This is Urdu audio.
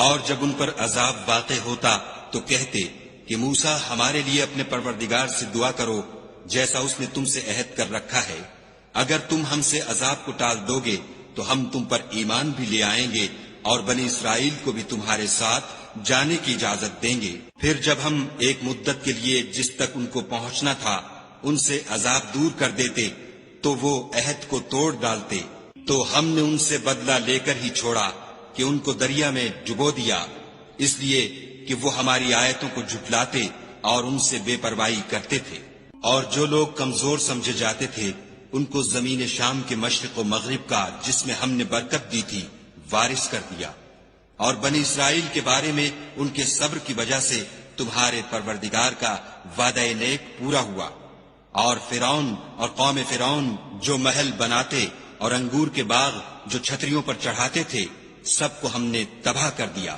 اور جب ان پر عذاب واقع ہوتا تو کہتے کہ موسیٰ ہمارے لیے اپنے پروردگار سے دعا کرو جیسا اس نے تم سے عہد کر رکھا ہے، اگر تم ہم سے عذاب کو ٹال دو گے تو ہم تم پر ایمان بھی لے آئیں گے اور بنی اسرائیل کو بھی تمہارے ساتھ جانے کی اجازت دیں گے۔ پھر جب ہم ایک مدت کے لیے جس تک ان کو پہنچنا تھا ان سے عذاب دور کر دیتے تو وہ عہد کو توڑ ڈالتے، تو ہم نے ان سے بدلہ لے کر ہی چھوڑا کہ ان کو دریا میں ڈبو دیا، اس لیے کہ وہ ہماری آیتوں کو جھٹلاتے اور ان سے بے پرواہی کرتے تھے۔ اور جو لوگ کمزور سمجھے جاتے تھے ان کو زمین شام کے مشرق و مغرب کا جس میں ہم نے برکت دی تھی وارث کر دیا، اور بنی اسرائیل کے بارے میں ان کے صبر کی وجہ سے تمہارے پروردگار کا وعدہ نیک پورا ہوا۔ اور فرعون اور قوم فرعون جو محل بناتے اور انگور کے باغ جو چھتریوں پر چڑھاتے تھے، سب کو ہم نے تباہ کر دیا۔